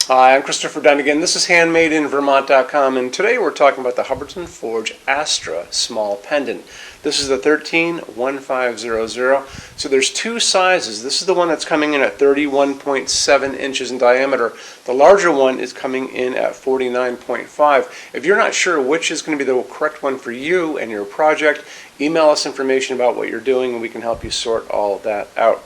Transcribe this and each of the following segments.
Hi, I'm Christopher Dunnigan. This is HandmadeInVermont.com, and today we're talking about the Hubbardton Forge Astra small pendant. This is the 13-1500. So there's two sizes. This is the one that's coming in at 31.7 inches in diameter. The larger one is coming in at 49.5. If you're not sure which is going to be the correct one for you and your project, email us information about what you're doing and we can help you sort all of that out.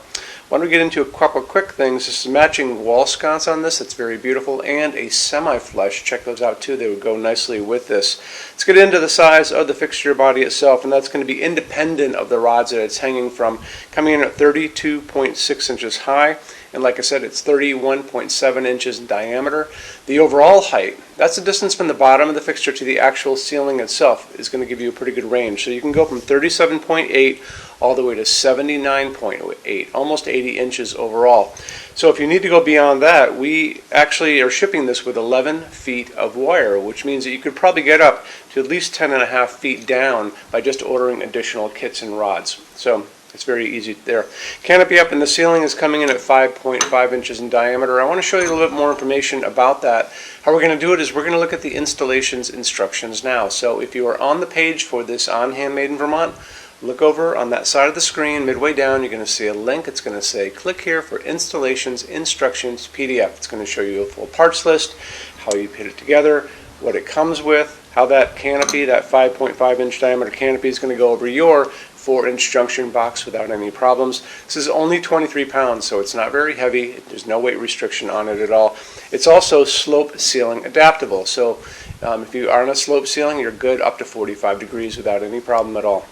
Why don't we get into a couple of quick things. This is matching wall sconce on this. That's very beautiful. And a semi-flush. Check those out too. They would go nicely with this. Let's get into the size of the fixture body itself, and that's going to be independent of the rods that it's hanging from. Coming in at 32.6 inches high. And like I said, it's 31.7 inches in diameter. The overall height, that's the distance from the bottom of the fixture to the actual ceiling itself, is going to give you a pretty good range. So you can go from 37.8 all the way to 79.8, almost 80 inches overall. So if you need to go beyond that, we actually are shipping this with 11 feet of wire, which means that you could probably get up to at least 10.5 feet down by just ordering additional kits and rods. So it's very easy there. Canopy up in the ceiling is coming in at 5.5 inches in diameter. I want to show you a little bit more information about that. How we're going to do it is we're going to look at the installations instructions now. So if you are on the page for this on Handmade in Vermont, look over on that side of the screen, midway down, you're going to see a link. It's going to say click here for installations instructions PDF. It's going to show you a full parts list, how you put it together, what it comes with, how that canopy, that 5.5 inch diameter canopy is going to go over your 4-inch junction box without any problems. This is only 23 pounds, so it's not very heavy. There's no weight restriction on it at all. It's also slope ceiling adaptable, so if you are on a slope ceiling, you're good up to 45 degrees without any problem at all.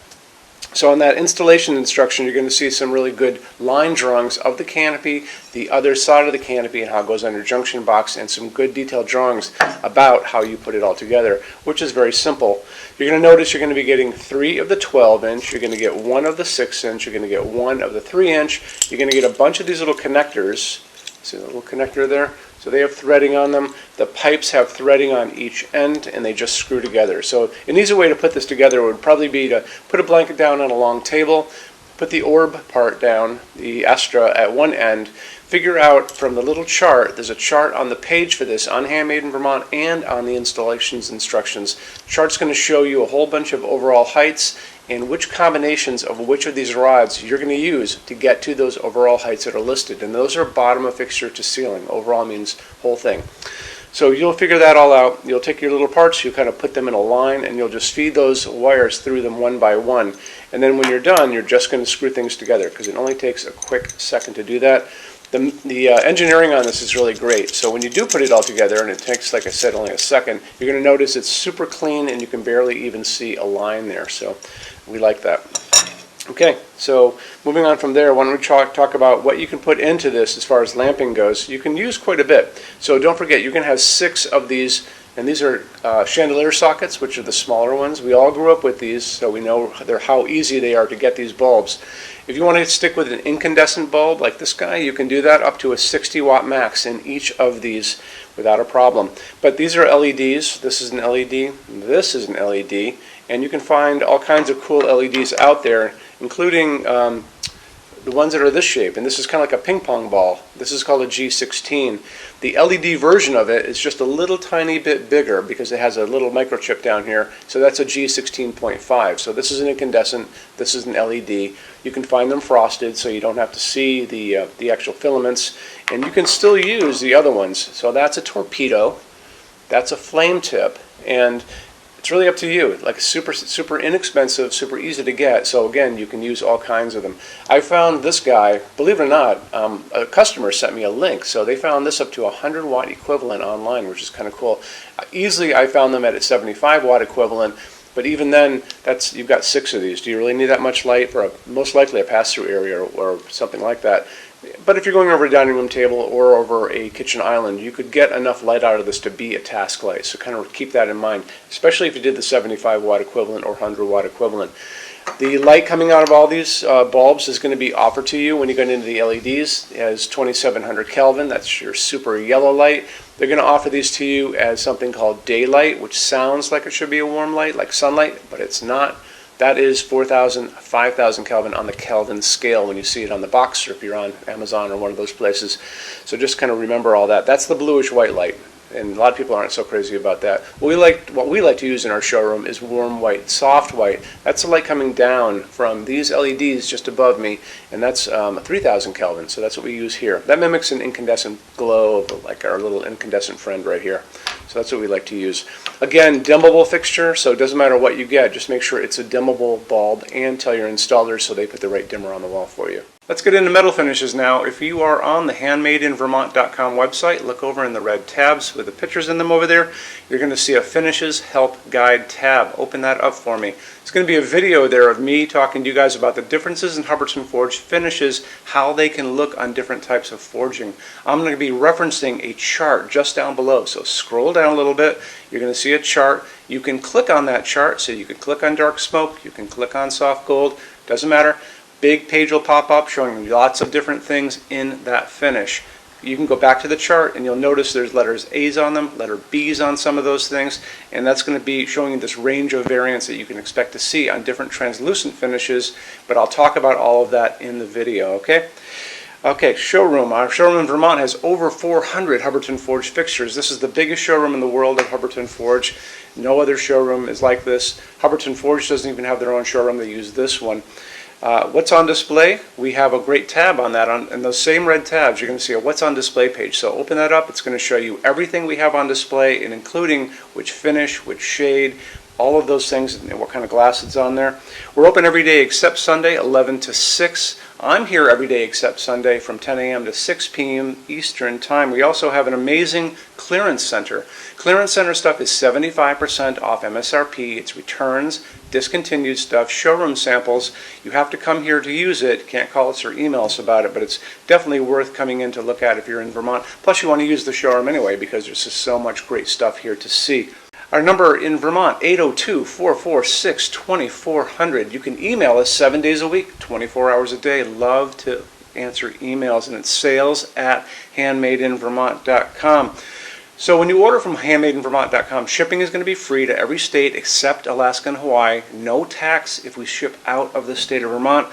So on that installation instruction, you're going to see some really good line drawings of the canopy, the other side of the canopy, and how it goes on your junction box, and some good detailed drawings about how you put it all together, which is very simple. You're going to notice you're going to be getting 3 of the 12-inch, you're going to get 1 of the 6-inch, you're going to get 1 of the 3-inch, you're going to get a bunch of these little connectors. See the little connector there? So they have threading on them. The pipes have threading on each end, and they just screw together. So an easy way to put this together would probably be to put a blanket down on a long table, put the orb part down, the Astra at one end, figure out from the little chart, there's a chart on the page for this on Handmade in Vermont and on the installations instructions. The chart's going to show you a whole bunch of overall heights and which combinations of which of these rods you're going to use to get to those overall heights that are listed. And those are bottom of fixture to ceiling. Overall means whole thing. So you'll figure that all out. You'll take your little parts, you kind of put them in a line, and you'll just feed those wires through them one by one. And then when you're done, you're just going to screw things together because it only takes a quick second to do that. The engineering on this is really great. So when you do put it all together, and it takes, like I said, only a second, you're going to notice it's super clean and you can barely even see a line there. So we like that. Okay, so moving on from there, why don't we talk about what you can put into this as far as lamping goes. You can use quite a bit. So don't forget, you can have 6 of these, and these are chandelier sockets, which are the smaller ones. We all grew up with these, so we know how easy they are to get these bulbs. If you want to stick with an incandescent bulb like this guy, you can do that up to a 60 watt max in each of these without a problem. But these are LEDs. This is an LED. This is an LED. And you can find all kinds of cool LEDs out there, including the ones that are this shape, and this is kind of like a ping pong ball. This is called a G16. The LED version of it is just a little tiny bit bigger because it has a little microchip down here, so that's a G16.5. So this is an incandescent, this is an LED. You can find them frosted so you don't have to see the actual filaments, and you can still use the other ones. So that's a torpedo, that's a flame tip, and it's really up to you. Like super inexpensive, super easy to get. So again, you can use all kinds of them. I found this guy, believe it or not, a customer sent me a link. So they found this up to 100 watt equivalent online, which is kind of cool. Easily, I found them at a 75 watt equivalent. But even then, you've got 6 of these. Do you really need that much light for most likely a pass-through area or something like that? But if you're going over a dining room table or over a kitchen island, you could get enough light out of this to be a task light. So kind of keep that in mind, especially if you did the 75 watt equivalent or 100 watt equivalent. The light coming out of all these bulbs is going to be offered to you when you go into the LEDs as 2700 Kelvin. That's your super yellow light. They're going to offer these to you as something called daylight, which sounds like it should be a warm light, like sunlight, but it's not. That is 4,000, 5,000 Kelvin on the Kelvin scale when you see it on the box, or if you're on Amazon or one of those places. So just kind of remember all that. That's the bluish white light, and a lot of people aren't so crazy about that. What we like to use in our showroom is warm white, soft white. That's the light coming down from these LEDs just above me, and that's 3,000 Kelvin. So that's what we use here. That mimics an incandescent glow, like our little incandescent friend right here. So that's what we like to use. Again, dimmable fixture, so it doesn't matter what you get, just make sure it's a dimmable bulb, and tell your installer so they put the right dimmer on the wall for you. Let's get into metal finishes now. If you are on the HandmadeInVermont.com website, look over in the red tabs with the pictures in them over there. You're going to see a Finishes Help Guide tab. Open that up for me. It's going to be a video there of me talking to you guys about the differences in Hubbardton Forge finishes, how they can look on different types of forging. I'm going to be referencing a chart just down below, so scroll down a little bit. You're going to see a chart. You can click on that chart, so you can click on dark smoke, you can click on soft gold, doesn't matter. Big page will pop up showing you lots of different things in that finish. You can go back to the chart and you'll notice there's letters A's on them, letter B's on some of those things, and that's going to be showing you this range of variants that you can expect to see on different translucent finishes, but I'll talk about all of that in the video, okay? Okay, showroom. Our showroom in Vermont has over 400 Hubbardton Forge fixtures. This is the biggest showroom in the world of Hubbardton Forge. No other showroom is like this. Hubbardton Forge doesn't even have their own showroom. They use this one. What's on display? We have a great tab on that. In those same red tabs, you're going to see a What's on Display page. So open that up. It's going to show you everything we have on display, and including which finish, which shade, all of those things, and what kind of glass it's on there. We're open every day except Sunday, 11 to 6. I'm here every day except Sunday from 10 a.m. to 6 p.m. Eastern Time. We also have an amazing clearance center. Clearance center stuff is 75% off MSRP. It's returns, discontinued stuff, showroom samples. You have to come here to use it. Can't call us or email us about it, but it's definitely worth coming in to look at if you're in Vermont. Plus you want to use the showroom anyway because there's just so much great stuff here to see. Our number in Vermont, 802-446-2400. You can email us 7 days a week, 24 hours a day. Love to answer emails, and it's sales@HandmadeInVermont.com. So when you order from HandmadeInVermont.com, shipping is going to be free to every state except Alaska and Hawaii. No tax if we ship out of the state of Vermont.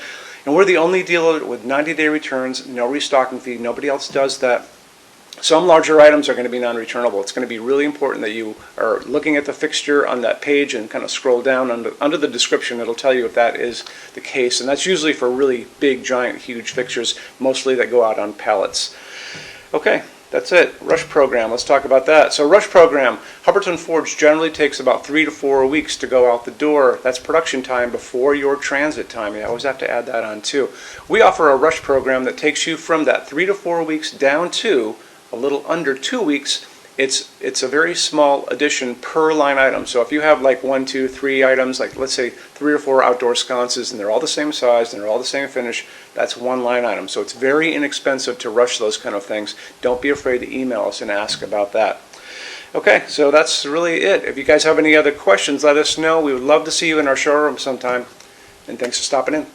And we're the only dealer with 90-day returns, no restocking fee. Nobody else does that. Some larger items are going to be non-returnable. It's going to be really important that you are looking at the fixture on that page and kind of scroll down under the description. It'll tell you if that is the case. And that's usually for really big, giant, huge fixtures, mostly that go out on pallets. Okay, that's it. Rush program. Let's talk about that. So rush program, Hubbardton Forge generally takes about 3 to 4 weeks to go out the door. That's production time before your transit time. You always have to add that on too. We offer a rush program that takes you from that 3 to 4 weeks down to a little under 2 weeks. It's a very small addition per line item. So if you have like 1, 2, 3 items, like let's say 3 or 4 outdoor sconces, and they're all the same size and they're all the same finish, that's one line item. So it's very inexpensive to rush those kind of things. Don't be afraid to email us and ask about that. Okay, so that's really it. If you guys have any other questions, let us know. We would love to see you in our showroom sometime. And thanks for stopping in.